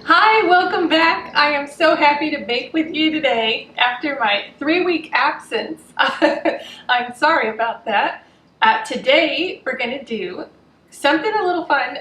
Hi, welcome back. I am so happy to bake with you today after my 3-week absence. I'm sorry about that. Today we're going to do something a little fun.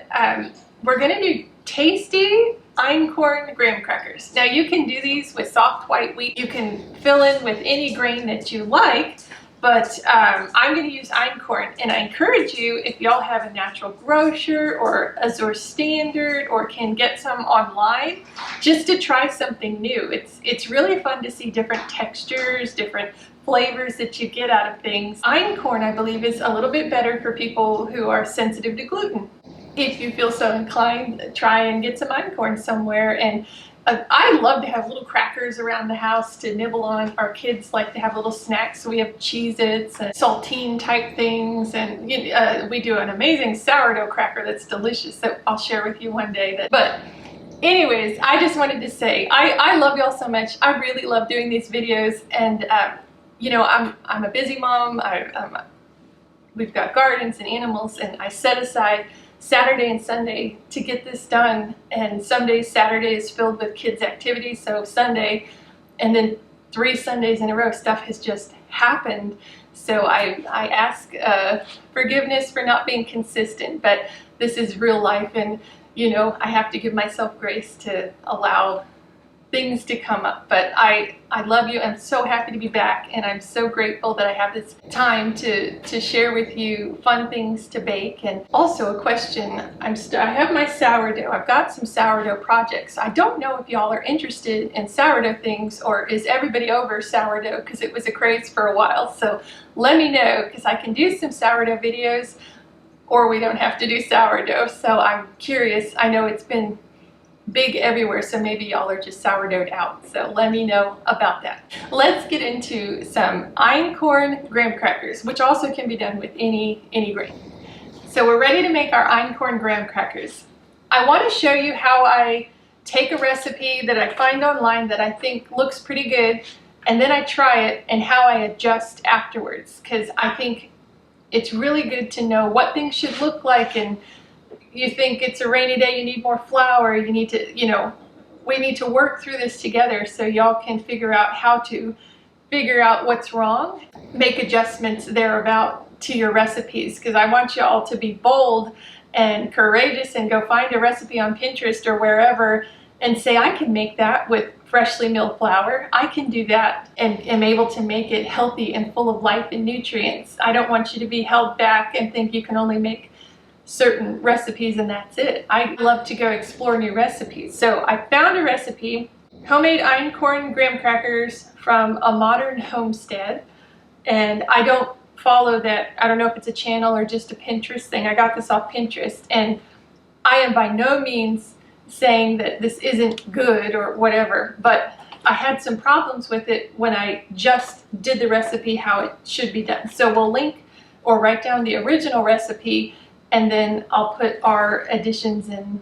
We're going to do tasty Einkorn graham crackers. Now you can do these with soft white wheat. You can fill in with any grain that you like. But I'm going to use Einkorn, and I encourage you, if y'all have a natural grocer or Azure Standard or can get some online, just to try something new. It's really fun to see different textures, different flavors that you get out of things. Einkorn, I believe, is a little bit better for people who are sensitive to gluten. If you feel so inclined, try and get some Einkorn somewhere. And I love to have little crackers around the house to nibble on. Our kids like to have little snacks, so we have Cheez-Its and saltine type things, and we do an amazing sourdough cracker that's delicious that I'll share with you one day. But anyways, I just wanted to say I love y'all so much. I really love doing these videos, and you know, I'm a busy mom. We've got gardens and animals, and I set aside Saturday and Sunday to get this done, and some days Saturday is filled with kids activities, so Sunday, and then 3 Sundays in a row stuff has just happened. So I ask forgiveness for not being consistent, but this is real life, and you know, I have to give myself grace to allow things to come up. But I love you. I'm so happy to be back, and I'm so grateful that I have this time to share with you fun things to bake. And also a question, I have my sourdough. I've got some sourdough projects. I don't know if y'all are interested in sourdough things, or is everybody over sourdough, because it was a craze for a while. So let me know, because I can do some sourdough videos, or we don't have to do sourdough. So I'm curious. I know it's been big everywhere, so maybe y'all are just sourdough'd out, so let me know about that. Let's get into some Einkorn graham crackers, which also can be done with any grain. So we're ready to make our Einkorn graham crackers. I want to show you how I take a recipe that I find online that I think looks pretty good, and then I try it, and how I adjust afterwards, because I think it's really good to know what things should look like. And you think it's a rainy day, you need more flour, you need to, you know, we need to work through this together so y'all can figure out how to figure out what's wrong, make adjustments thereabout to your recipes, because I want y'all to be bold and courageous and go find a recipe on Pinterest or wherever and say, I can make that with freshly milled flour. I can do that and am able to make it healthy and full of life and nutrients. I don't want you to be held back and think you can only make certain recipes and that's it. I love to go explore new recipes. So I found a recipe, homemade Einkorn graham crackers from A Modern Homestead, and I don't follow that. I don't know if it's a channel or just a Pinterest thing. I got this off Pinterest, and I am by no means saying that this isn't good or whatever, but I had some problems with it when I just did the recipe how it should be done. So we'll link or write down the original recipe, and then I'll put our additions and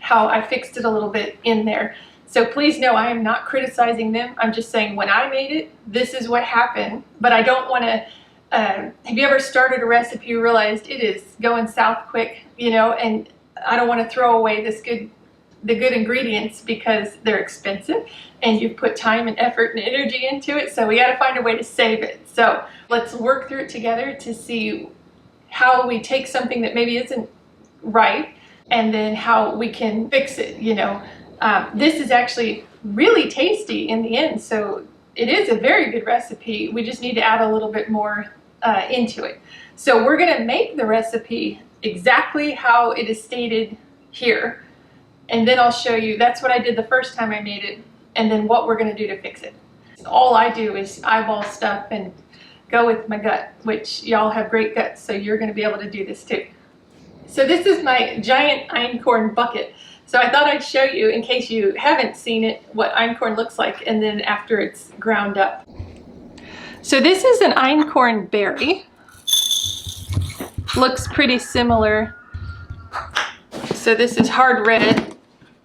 how I fixed it a little bit in there. So please know I am not criticizing them. I'm just saying when I made it, this is what happened. But I don't want to, have you ever started a recipe, you realized it is going south quick, you know, and I don't want to throw away the good ingredients because they're expensive and you've put time and effort and energy into it. So we got to find a way to save it. So let's work through it together to see how we take something that maybe isn't right and then how we can fix it, you know. This is actually really tasty in the end, so it is a very good recipe. We just need to add a little bit more into it. So we're going to make the recipe exactly how it is stated here, and then I'll show you. That's what I did the first time I made it, and then what we're going to do to fix it. All I do is eyeball stuff and go with my gut, which y'all have great guts, so you're going to be able to do this too. So this is my giant Einkorn bucket. So I thought I'd show you, in case you haven't seen it, what Einkorn looks like, and then after it's ground up. So this is an Einkorn berry. Looks pretty similar. So this is hard red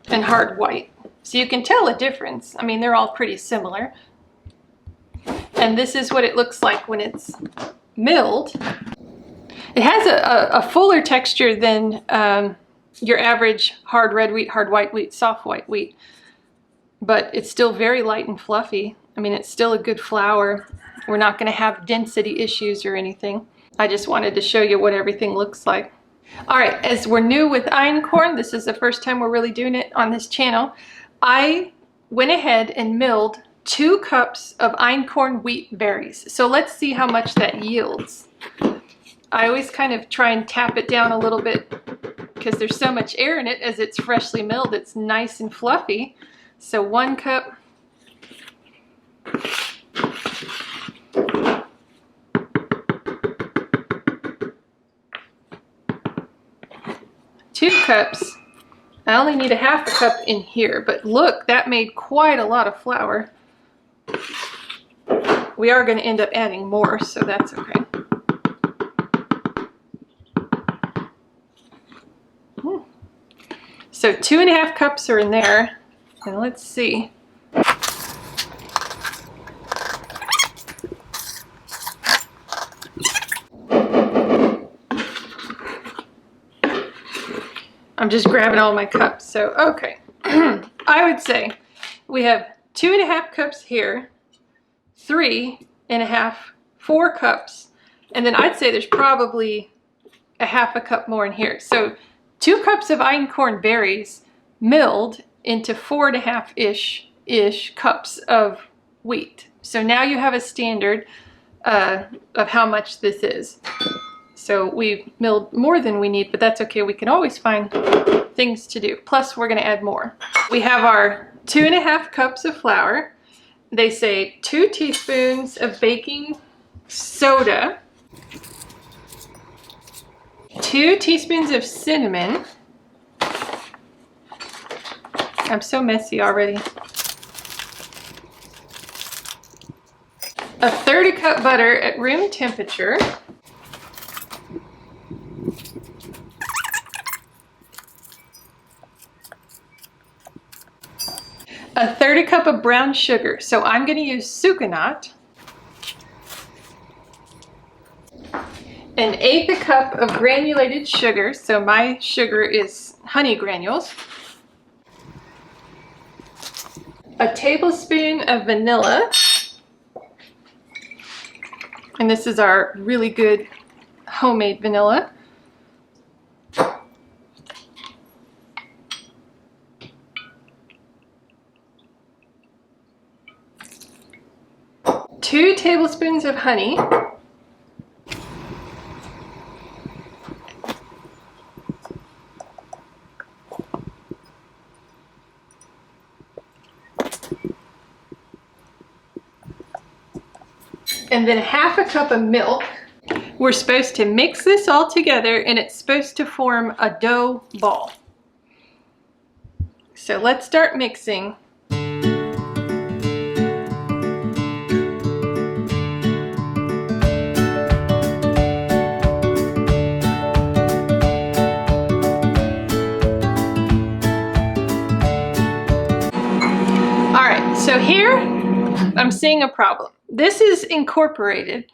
and hard white. So you can tell a difference. I mean, they're all pretty similar. And this is what it looks like when it's milled. It has a fuller texture than your average hard red wheat, hard white wheat, soft white wheat, but it's still very light and fluffy. I mean, it's still a good flour. We're not going to have density issues or anything. I just wanted to show you what everything looks like. All right, as we're new with Einkorn, this is the first time we're really doing it on this channel, I went ahead and milled 2 cups of Einkorn wheat berries. So let's see how much that yields. I always kind of try and tap it down a little bit because there's so much air in it as it's freshly milled. It's nice and fluffy. So 1 cup. 2 cups. I only need a half a cup in here, but look, that made quite a lot of flour. We are going to end up adding more, so that's okay. So 2.5 cups are in there, and let's see. I'm just grabbing all my cups, so okay. I would say we have 2.5 cups here, 3.5, 4 cups, and then I'd say there's probably a half a cup more in here. So 2 cups of Einkorn berries milled into 4.5-ish cups of wheat. So now you have a standard of how much this is. So we milled more than we need, but that's okay. We can always find things to do. Plus, we're going to add more. We have our 2.5 cups of flour. They say 2 teaspoons of baking soda, 2 teaspoons of cinnamon. I'm so messy already. A 1/3 cup butter at room temperature. A 1/3 cup of brown sugar. So I'm going to use sucanat. 1/8 cup of granulated sugar. So my sugar is honey granules. A tablespoon of vanilla. And this is our really good homemade vanilla. Two tablespoons of honey. And then 1/2 cup of milk. We're supposed to mix this all together and it's supposed to form a dough ball. So let's start mixing. So here, I'm seeing a problem. This is incorporated.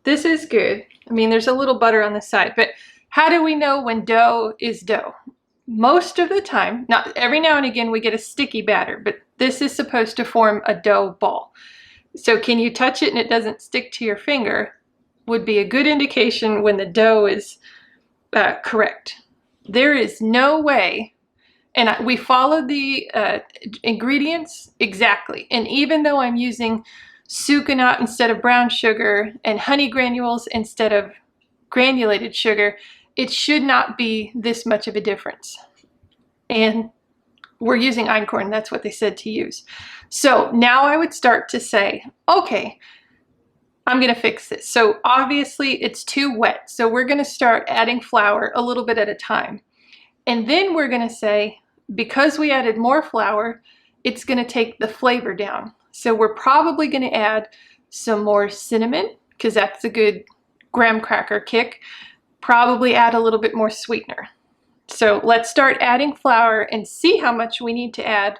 This is good. I mean, there's a little butter on the side, but how do we know when dough is dough? Most of the time, not every now and again, we get a sticky batter, but this is supposed to form a dough ball. So can you touch it and it doesn't stick to your finger? Would be a good indication when the dough is correct. There is no way. And we followed the ingredients exactly. And even though I'm using sucanat instead of brown sugar and honey granules instead of granulated sugar, it should not be this much of a difference. And we're using Einkorn, that's what they said to use. So now I would start to say, okay, I'm gonna fix this. So obviously it's too wet. So we're gonna start adding flour a little bit at a time. And then we're gonna say, because we added more flour, it's going to take the flavor down. So we're probably going to add some more cinnamon because that's a good graham cracker kick. Probably add a little bit more sweetener. So let's start adding flour and see how much we need to add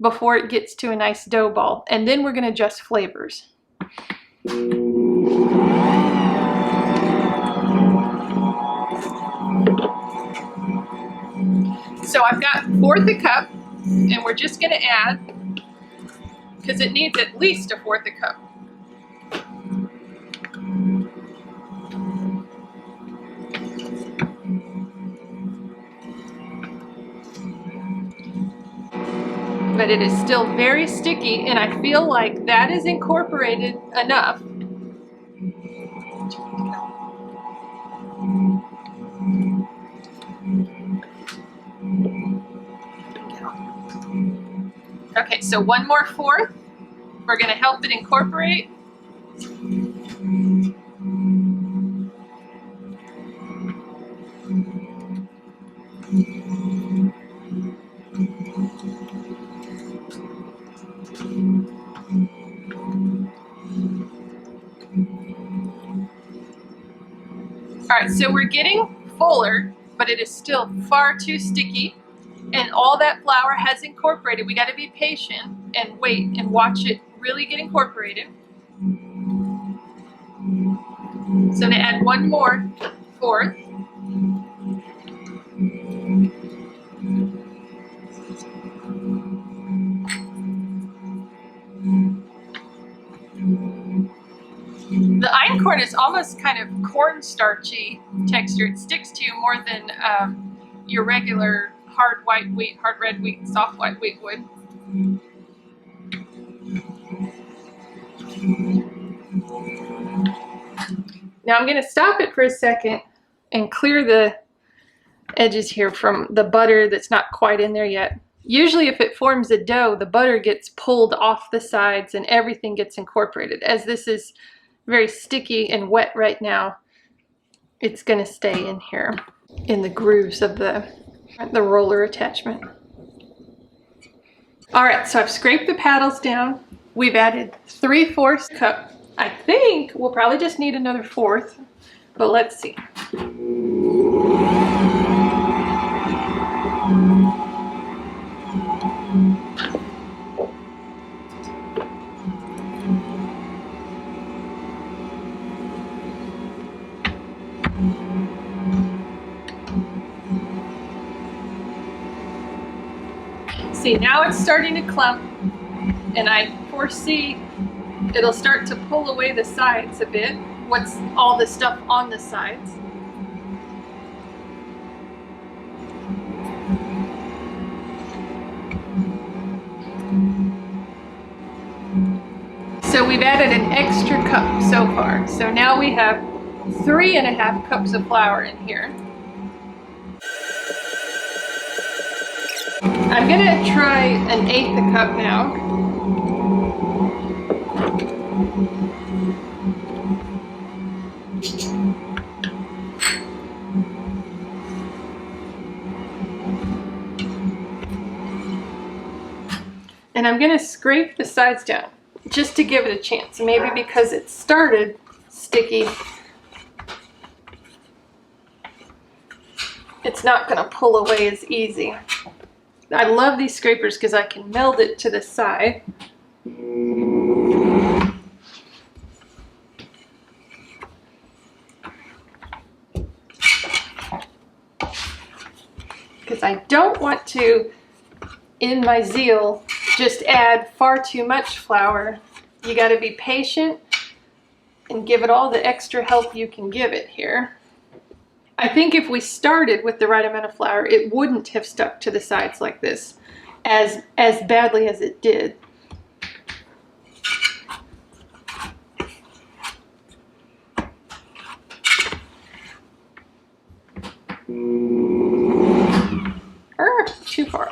before it gets to a nice dough ball. And then we're going to adjust flavors. So I've got 1/4 a cup, and we're just going to add, because it needs at least a 1/4 a cup. But it is still very sticky, and I feel like that is incorporated enough. Okay, so 1 more 1/4. We're going to help it incorporate. All right, so we're getting fuller, but it is still far too sticky, and all that flour has incorporated. We got to be patient and wait and watch it really get incorporated. So to add 1 more 1/4. The einkorn is almost kind of cornstarchy texture. It sticks to you more than your regular hard white wheat, hard red wheat, soft white wheat would. Now I'm going to stop it for a second and clear the edges here from the butter that's not quite in there yet. Usually if it forms a dough, the butter gets pulled off the sides and everything gets incorporated. As this is very sticky and wet right now, it's going to stay in here in the grooves of the roller attachment. All right, so I've scraped the paddles down. We've added 3/4 cup. I think we'll probably just need another 1/4, but let's see. See, now it's starting to clump, and I foresee it'll start to pull away the sides a bit. What's all the stuff on the sides? So we've added an extra cup so far. So now we have 3½ cups of flour in here. I'm gonna try an 1/8 a cup now. And I'm gonna scrape the sides down just to give it a chance. Maybe because it started sticky, it's not gonna pull away as easy. I love these scrapers because I can meld it to the side. Because I don't want to, in my zeal, just add far too much flour. You got to be patient and give it all the extra help you can give it here. I think if we started with the right amount of flour, it wouldn't have stuck to the sides like this as badly as it did. Too far.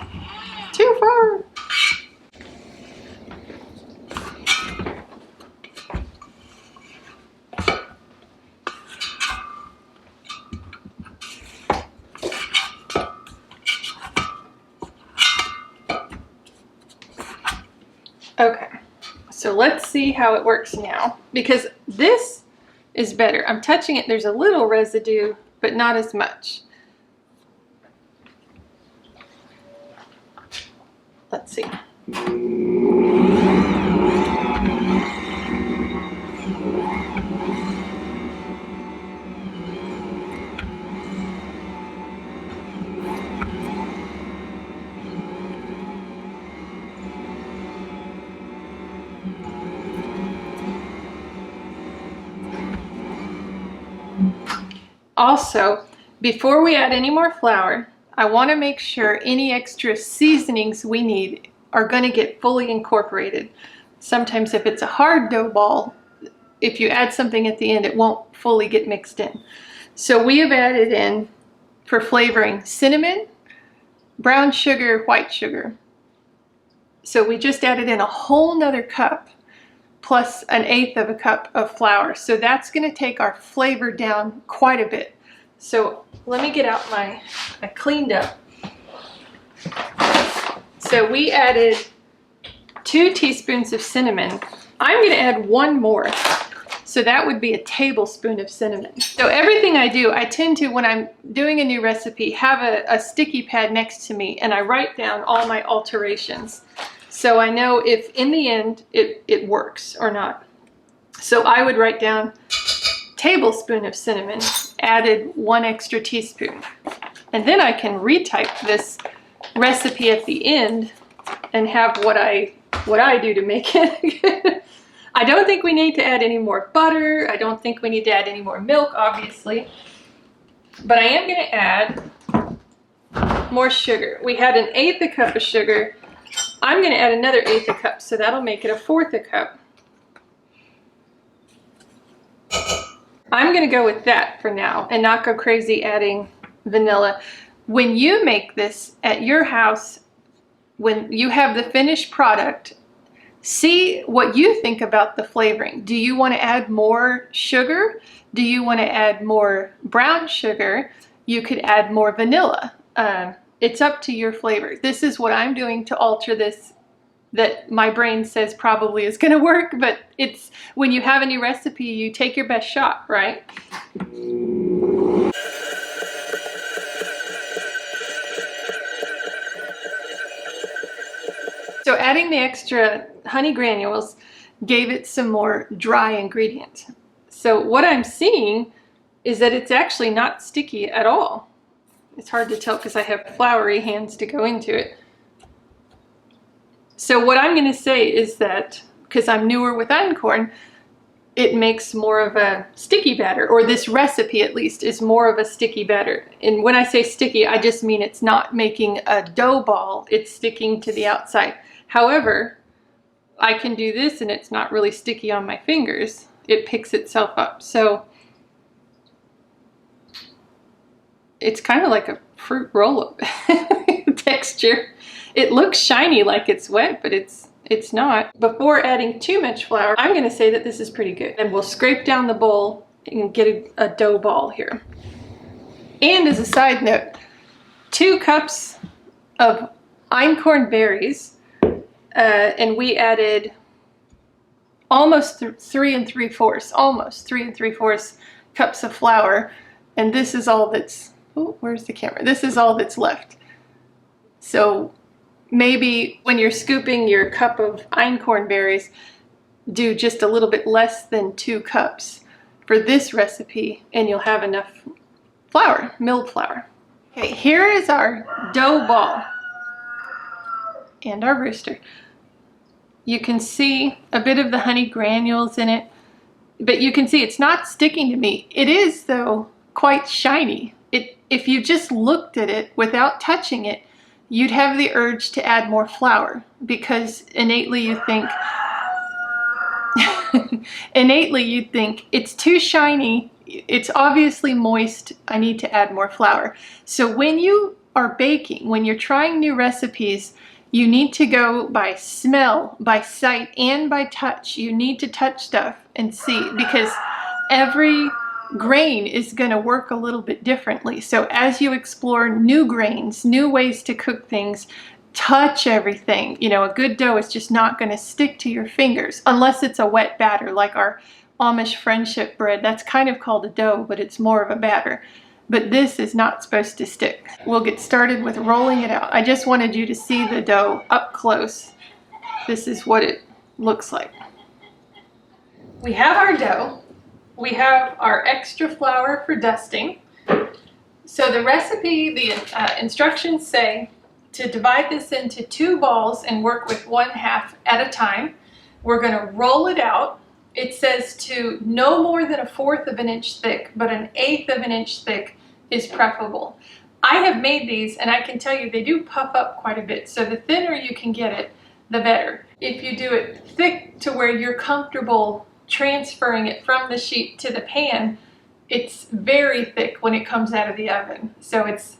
Too far. Okay, so let's see how it works now, because this is better. I'm touching it, there's a little residue, but not as much. Let's see. Also, before we add any more flour, I want to make sure any extra seasonings we need are going to get fully incorporated. Sometimes if it's a hard dough ball, if you add something at the end, it won't fully get mixed in. So we have added in, for flavoring, cinnamon, brown sugar, white sugar. So we just added in a whole nother cup plus 1/8 of a cup of flour. So that's going to take our flavor down quite a bit. So let me get out I cleaned up. So we added 2 teaspoons of cinnamon. I'm going to add 1 more. So that would be a tablespoon of cinnamon. So everything I do, I tend to, when I'm doing a new recipe, have a sticky pad next to me and I write down all my alterations. So I know if in the end it works or not. So I would write down tablespoon of cinnamon, added 1 extra teaspoon. And then I can retype this recipe at the end and have what I do to make it. I don't think we need to add any more butter. I don't think we need to add any more milk, obviously. But I am going to add more sugar. We had 1/8 a cup of sugar. I'm going to add another 1/8 a cup, so that'll make it 1/4 a cup. I'm going to go with that for now and not go crazy adding vanilla. When you make this at your house, when you have the finished product, see what you think about the flavoring. Do you want to add more sugar? Do you want to add more brown sugar? You could add more vanilla. It's up to your flavor. This is what I'm doing to alter this that my brain says probably is going to work, but it's when you have a new recipe, you take your best shot, right? So adding the extra honey granules gave it some more dry ingredient. So what I'm seeing is that it's actually not sticky at all. It's hard to tell because I have floury hands to go into it. So what I'm going to say is that, because I'm newer with Einkorn, it makes more of a sticky batter, or this recipe at least is more of a sticky batter. And when I say sticky, I just mean it's not making a dough ball, it's sticking to the outside. However, I can do this and it's not really sticky on my fingers. It picks itself up. So it's kind of like a fruit roll-up texture. It looks shiny like it's wet, but it's not. Before adding too much flour, I'm going to say that this is pretty good. And we'll scrape down the bowl and get a dough ball here. And as a side note, 2 cups of Einkorn berries, and we added almost 3 3/4 cups of flour. And this is all that's, oh, where's the camera? This is all that's left. So maybe when you're scooping your cup of Einkorn berries, do just a little bit less than 2 cups for this recipe and you'll have enough flour, milled flour. Okay, here is our dough ball and our rooster. You can see a bit of the honey granules in it, but you can see it's not sticking to me. It is, though, quite shiny. If you just looked at it without touching it, you'd have the urge to add more flour because innately you think it's too shiny, it's obviously moist, I need to add more flour. So when you are baking, when you're trying new recipes, you need to go by smell, by sight, and by touch. You need to touch stuff and see, because every grain is going to work a little bit differently. So as you explore new grains, new ways to cook things, touch everything. You know, a good dough is just not going to stick to your fingers unless it's a wet batter, like our Amish friendship bread. That's kind of called a dough, but it's more of a batter. But this is not supposed to stick. We'll get started with rolling it out. I just wanted you to see the dough up close. This is what it looks like. We have our dough. We have our extra flour for dusting. So the recipe, the instructions say to divide this into 2 balls and work with 1/2 at a time. We're going to roll it out it says to no more than 1/4 of an inch thick, but 1/8 of an inch thick is preferable. I have made these and I can tell you they do puff up quite a bit. So the thinner you can get it, the better. If you do it thick to where you're comfortable transferring it from the sheet to the pan, it's very thick when it comes out of the oven. So it's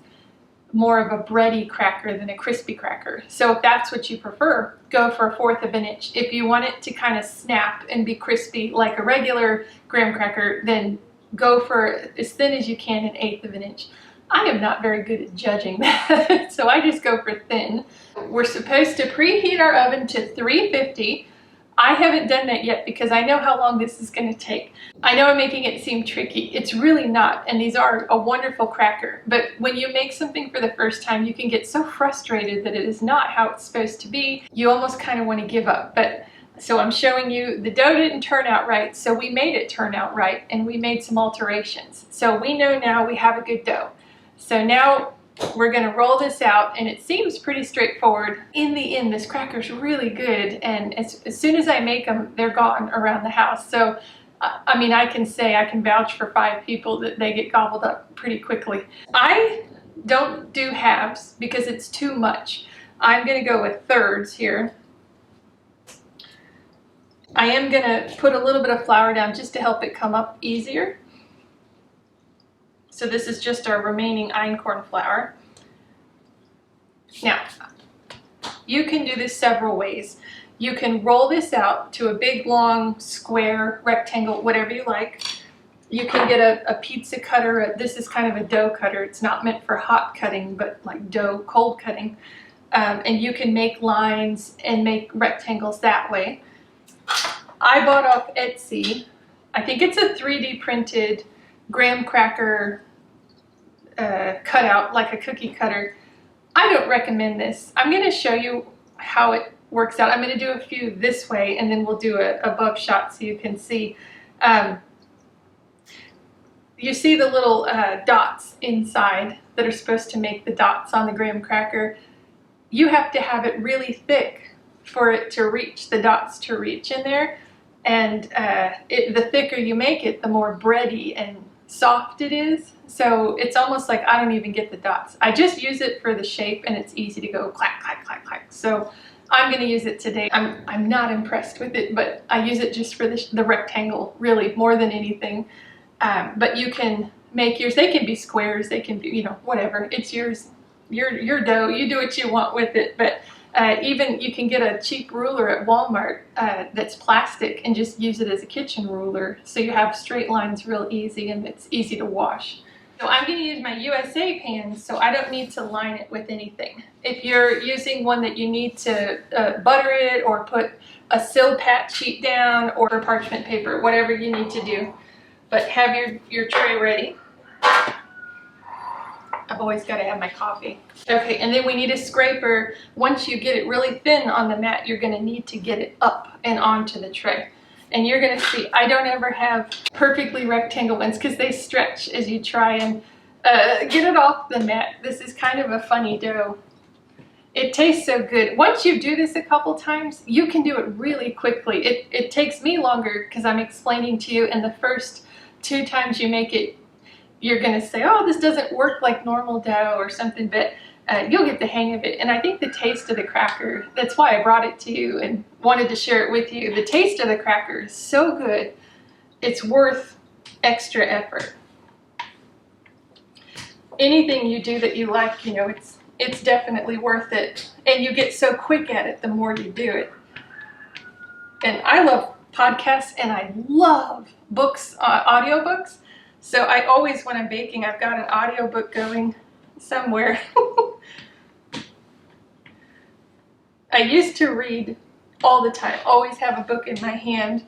more of a bready cracker than a crispy cracker. So if that's what you prefer, go for 1/4 of an inch. If you want it to kind of snap and be crispy like a regular graham cracker, then go for as thin as you can, 1/8 of an inch. I am not very good at judging that, so I just go for thin. We're supposed to preheat our oven to 350. I haven't done that yet because I know how long this is going to take. I know I'm making it seem tricky. It's really not, and these are a wonderful cracker. But when you make something for the first time, you can get so frustrated that it is not how it's supposed to be. You almost kind of want to give up. But so I'm showing you the dough didn't turn out right, so we made it turn out right, and we made some alterations. So we know now we have a good dough. So now we're going to roll this out, and it seems pretty straightforward. In the end, this cracker's really good, and as soon as I make them, they're gone around the house. So, I mean, I can vouch for 5 people that they get gobbled up pretty quickly. I don't do halves because it's too much. I'm going to go with thirds here. I am going to put a little bit of flour down just to help it come up easier. So this is just our remaining einkorn flour. Now, you can do this several ways. You can roll this out to a big, long, square, rectangle, whatever you like. You can get a pizza cutter. This is kind of a dough cutter. It's not meant for hot cutting, but like dough, cold cutting. And you can make lines and make rectangles that way. I bought off Etsy, I think it's a 3D printed graham cracker cutout, like a cookie cutter. I don't recommend this. I'm going to show you how it works out. I'm going to do a few this way, and then we'll do an above shot so you can see. You see the little dots inside that are supposed to make the dots on the graham cracker. You have to have it really thick for it to reach, the dots to reach in there. And the thicker you make it, the more bready and soft it is. So it's almost like I don't even get the dots. I just use it for the shape, and it's easy to go clack, clack, clack, clack. So I'm going to use it today. I'm not impressed with it, but I use it just for the rectangle, really, more than anything. But you can make yours. They can be squares. They can be, you know, whatever. It's yours, your dough. You do what you want with it. But even you can get a cheap ruler at Walmart that's plastic and just use it as a kitchen ruler. So you have straight lines real easy, and it's easy to wash. So I'm going to use my USA pan, so I don't need to line it with anything. If you're using one that you need to butter it or put a Silpat sheet down or parchment paper, whatever you need to do. But have your tray ready. I've always got to have my coffee. Okay, and then we need a scraper. Once you get it really thin on the mat, you're going to need to get it up and onto the tray. And you're going to see, I don't ever have perfectly rectangle ones because they stretch as you try and get it off the mat. This is kind of a funny dough. It tastes so good. Once you do this a couple times, you can do it really quickly. It takes me longer because I'm explaining to you, and the first 2 times you make it, you're going to say, oh, this doesn't work like normal dough or something, but you'll get the hang of it. And I think the taste of the cracker, that's why I brought it to you and wanted to share it with you. The taste of the cracker is so good, it's worth extra effort. Anything you do that you like, you know, it's definitely worth it. And you get so quick at it the more you do it. And I love podcasts, and I love books, audiobooks. So I always, when I'm baking, I've got an audiobook going somewhere. I used to read all the time, always have a book in my hand.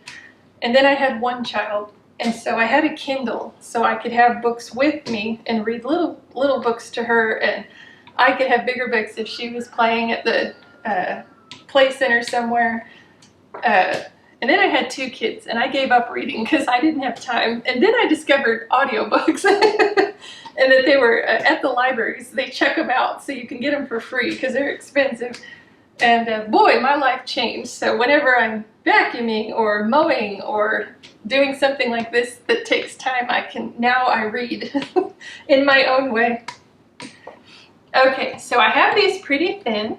And then I had one child, and so I had a Kindle, so I could have books with me and read little books to her, and I could have bigger books if she was playing at the play center somewhere. And then I had 2 kids, and I gave up reading because I didn't have time. And then I discovered audiobooks and that they were at the libraries. They check them out so you can get them for free because they're expensive. And boy, my life changed. So whenever I'm vacuuming or mowing or doing something like this that takes time, I read in my own way. Okay, so I have these pretty thin.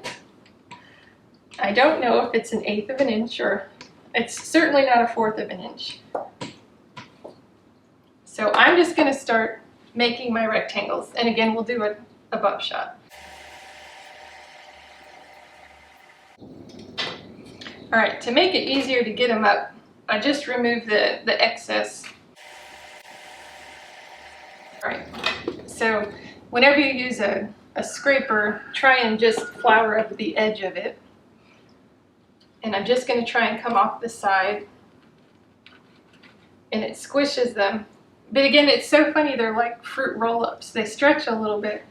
I don't know if it's 1/8 of an inch, or it's certainly not 1/4 of an inch. So I'm just going to start making my rectangles. And again, we'll do an above shot. All right, to make it easier to get them up, I just remove the excess. All right, so whenever you use a scraper, try and just flour up the edge of it. And I'm just going to try and come off the side, and it squishes them. But again, it's so funny, they're like fruit roll-ups. They stretch a little bit.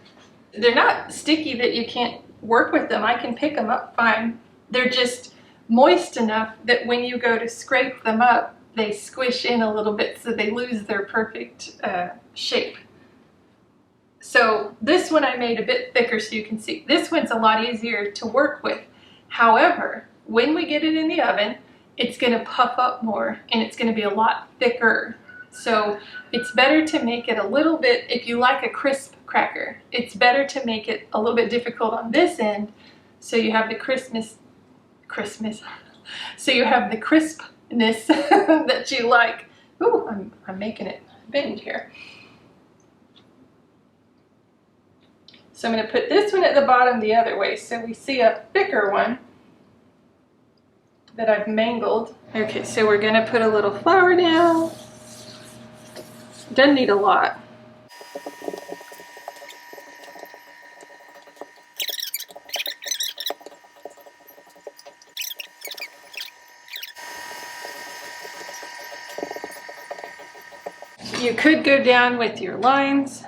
They're not sticky that you can't work with them. I can pick them up fine. They're just moist enough that when you go to scrape them up, they squish in a little bit, so they lose their perfect shape. So this one I made a bit thicker so you can see. This one's a lot easier to work with. However, when we get it in the oven, it's going to puff up more and it's going to be a lot thicker. So it's better to make it a little bit, if you like a crisp cracker, it's better to make it a little bit difficult on this end so you have the so you have the crispness that you like. Ooh, I'm making it bend here. So I'm going to put this one at the bottom the other way so we see a thicker one that I've mangled. Okay, so we're going to put a little flour down. Doesn't need a lot. You could go down with your lines.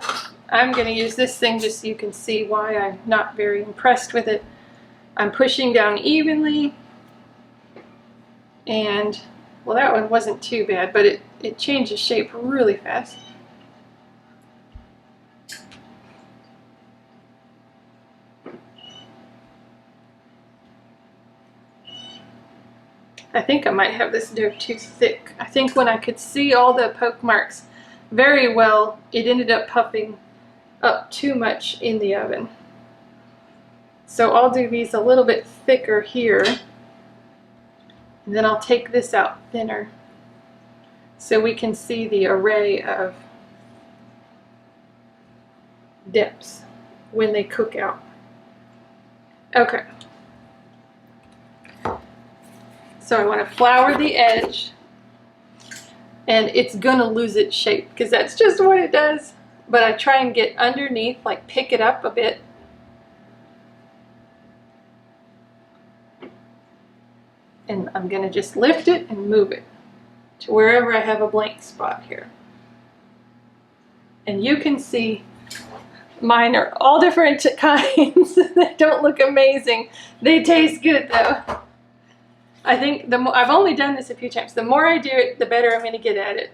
I'm going to use this thing just so you can see why I'm not very impressed with it. I'm pushing down evenly, and well, that one wasn't too bad, but it changes shape really fast. I think I might have this dough too thick. I think when I could see all the poke marks very well, it ended up puffing up too much in the oven. So I'll do these a little bit thicker here, and then I'll take this out thinner so we can see the array of depths when they cook out. Okay. So I want to flour the edge, and it's going to lose its shape because that's just what it does. But I try and get underneath, like pick it up a bit. And I'm going to just lift it and move it to wherever I have a blank spot here. And you can see mine are all different kinds. They don't look amazing. They taste good though. I think I've only done this a few times. The more I do it, the better I'm going to get at it.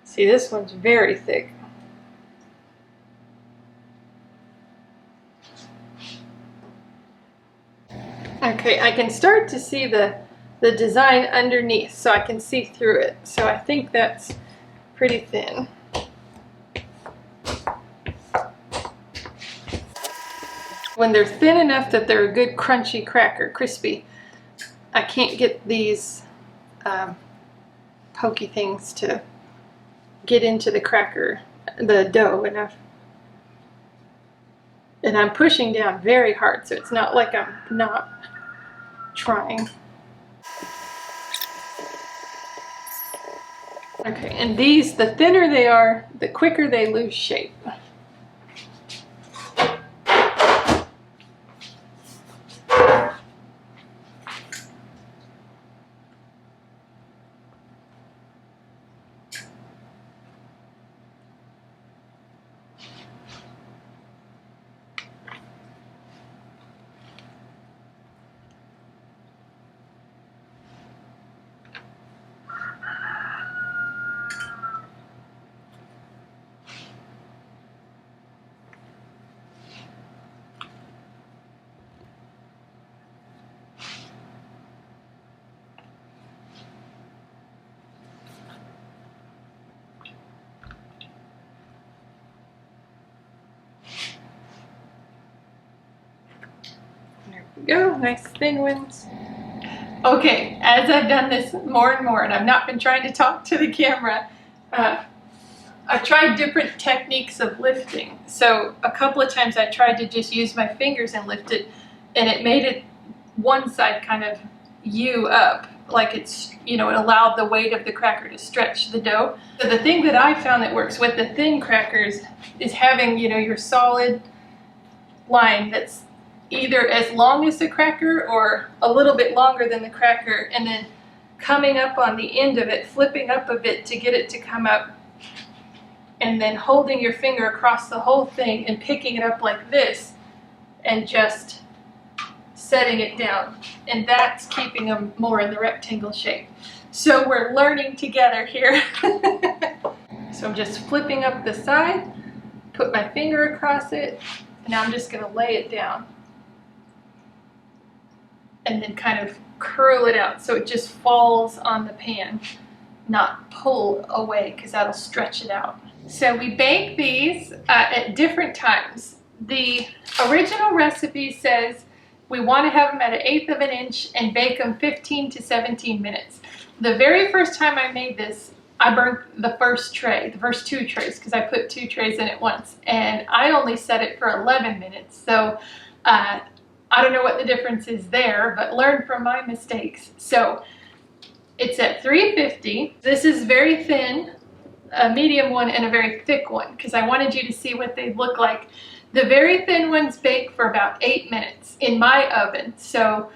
See, this one's very thick. Okay, I can start to see the design underneath, so I can see through it. So I think that's pretty thin. When they're thin enough that they're a good crunchy cracker, crispy, I can't get these pokey things to get into the cracker, the dough enough. And I'm pushing down very hard, so it's not like I'm not trying. Okay, and these, the thinner they are, the quicker they lose shape. go, nice thin ones. Okay, as I've done this more and more, and I've not been trying to talk to the camera, I've tried different techniques of lifting. So a couple of times I tried to just use my fingers and lift it, and it made it one side kind of U up, like it's, it allowed the weight of the cracker to stretch the dough. So the thing that I found that works with the thin crackers is having, your solid line that's either as long as the cracker or a little bit longer than the cracker, and then coming up on the end of it, flipping up a bit to get it to come up, and then holding your finger across the whole thing and picking it up like this and just setting it down. And that's keeping them more in the rectangle shape. So we're learning together here. So I'm just flipping up the side, put my finger across it, and now I'm just going to lay it down. And then kind of curl it out so it just falls on the pan, not pull away, because that'll stretch it out. So we bake these at different times. The original recipe says we want to have them at 1/8 of an inch and bake them 15 to 17 minutes. The very first time I made this, I burnt the first two trays, because I put 2 trays in at once, and I only set it for 11 minutes. So I don't know what the difference is there, but learn from my mistakes. So it's at 350. This is very thin, a medium one, and a very thick one, because I wanted you to see what they look like. The very thin ones bake for about 8 minutes in my oven. So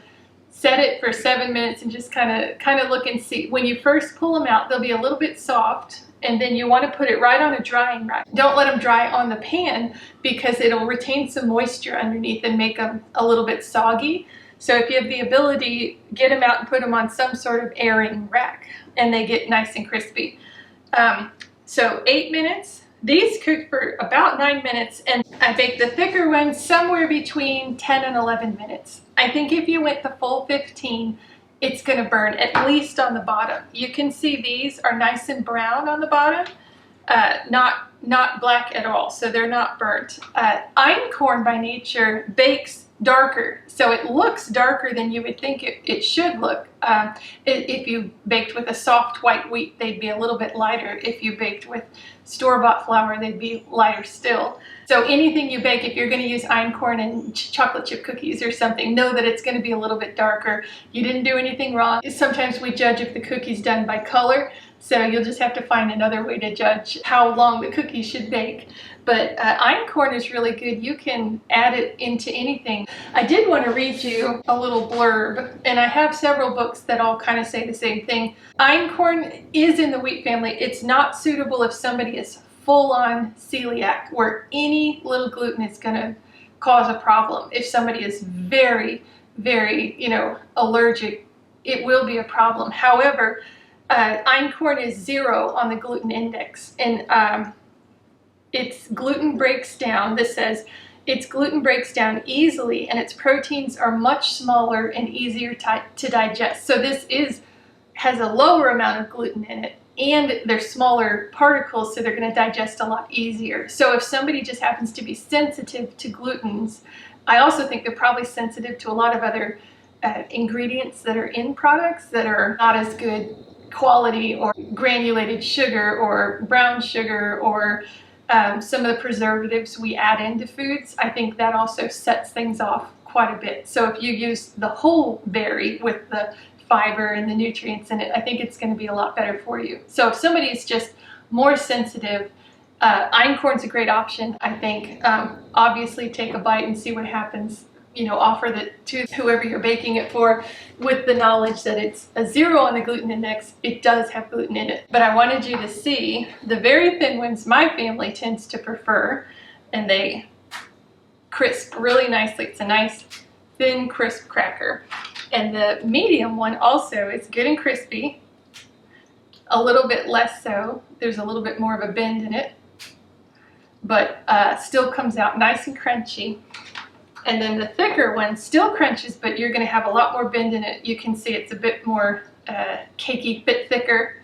set it for 7 minutes and just kind of look and see. When you first pull them out, they'll be a little bit soft, and then you want to put it right on a drying rack. Don't let them dry on the pan, because it'll retain some moisture underneath and make them a little bit soggy. So if you have the ability, get them out and put them on some sort of airing rack, and they get nice and crispy. So 8 minutes. These cook for about 9 minutes, and I bake the thicker ones somewhere between 10 and 11 minutes. I think if you went the full 15, it's going to burn, at least on the bottom. You can see these are nice and brown on the bottom, not black at all, so they're not burnt. Einkorn by nature bakes darker, so it looks darker than you would think it should look. If you baked with a soft white wheat, they'd be a little bit lighter. If you baked with store-bought flour, they'd be lighter still. So anything you bake, if you're going to use Einkorn and chocolate chip cookies or something, know that it's going to be a little bit darker. You didn't do anything wrong. Sometimes we judge if the cookie's done by color, so you'll just have to find another way to judge how long the cookie should bake. But Einkorn is really good. You can add it into anything. I did want to read you a little blurb, and I have several books that all kind of say the same thing. Einkorn is in the wheat family. It's not suitable if somebody is full-on celiac, where any little gluten is going to cause a problem. If somebody is very, very, allergic, it will be a problem. However, Einkorn is 0 on the gluten index, and its gluten breaks down. This says its gluten breaks down easily, and its proteins are much smaller and easier to digest. So this has a lower amount of gluten in it, and they're smaller particles, so they're going to digest a lot easier. So if somebody just happens to be sensitive to glutens, I also think they're probably sensitive to a lot of other ingredients that are in products that are not as good quality, or granulated sugar or brown sugar, or some of the preservatives we add into foods. I think that also sets things off quite a bit. So if you use the whole berry with the fiber and the nutrients in it, I think it's going to be a lot better for you. So if somebody is just more sensitive, Einkorn's a great option, I think. Obviously take a bite and see what happens. Offer that to whoever you're baking it for, with the knowledge that it's a 0 on the gluten index. It does have gluten in it. But I wanted you to see the very thin ones my family tends to prefer, and they crisp really nicely. It's a nice thin crisp cracker. And the medium one also is good and crispy, a little bit less so. There's a little bit more of a bend in it, but still comes out nice and crunchy. And then the thicker one still crunches, but you're going to have a lot more bend in it. You can see it's a bit more cakey, bit thicker.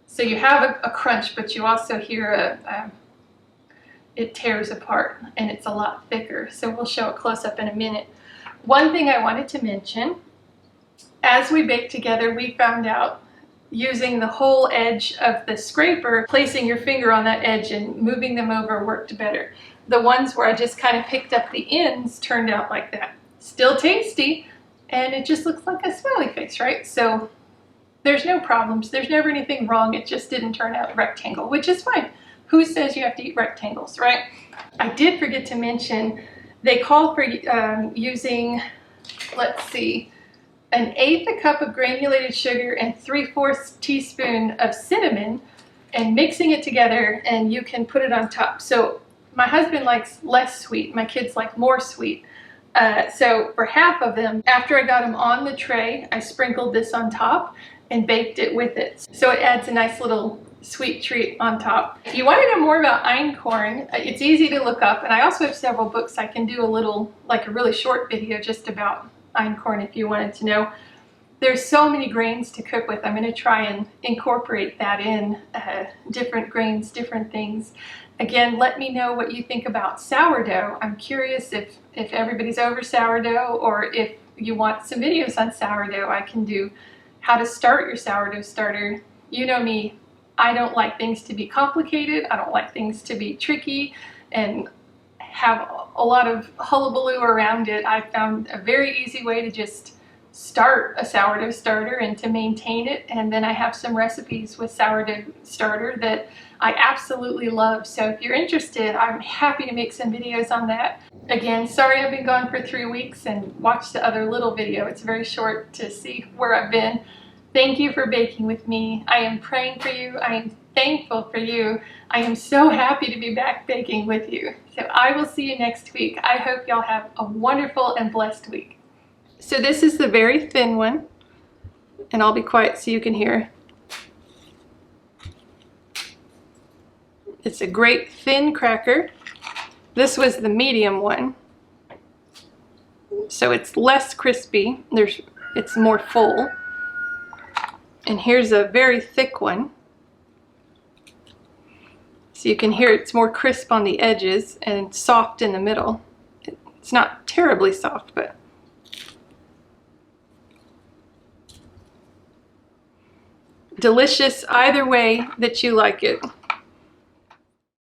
So you have a crunch, but you also hear it tears apart, and it's a lot thicker. So we'll show a close-up in a minute. One thing I wanted to mention, as we baked together, we found out using the whole edge of the scraper, placing your finger on that edge and moving them over worked better. The ones where I just kind of picked up the ends turned out like that. Still tasty, and it just looks like a smiley face, right? So there's no problems. There's never anything wrong. It just didn't turn out rectangle, which is fine. Who says you have to eat rectangles, right? I did forget to mention, they call for using, let's see, 1/8 cup of granulated sugar and 3/4 teaspoon of cinnamon, and mixing it together, and you can put it on top. So my husband likes less sweet. My kids like more sweet. So for half of them, after I got them on the tray, I sprinkled this on top and baked it with it. So it adds a nice little sweet treat on top. If you want to know more about Einkorn, it's easy to look up, and I also have several books. I can do a little, like a really short video just about Einkorn if you wanted to know. There's so many grains to cook with. I'm going to try and incorporate that in, different grains, different things. Again, let me know what you think about sourdough. I'm curious if everybody's over sourdough, or if you want some videos on sourdough. I can do how to start your sourdough starter. You know me, I don't like things to be complicated. I don't like things to be tricky and have a lot of hullabaloo around it. I found a very easy way to just start a sourdough starter and to maintain it, and then I have some recipes with sourdough starter that I absolutely love. So if you're interested, I'm happy to make some videos on that. Again, sorry I've been gone for 3 weeks, and watch the other little video. It's very short to see where I've been. Thank you for baking with me. I am praying for you. I am thankful for you. I am so happy to be back baking with you. So I will see you next week. I hope y'all have a wonderful and blessed week. So this is the very thin one, and I'll be quiet so you can hear. It's a great thin cracker. This was the medium one, so it's less crispy. It's more full. And here's a very thick one. So you can hear it's more crisp on the edges and soft in the middle. It's not terribly soft, but delicious either way that you like it.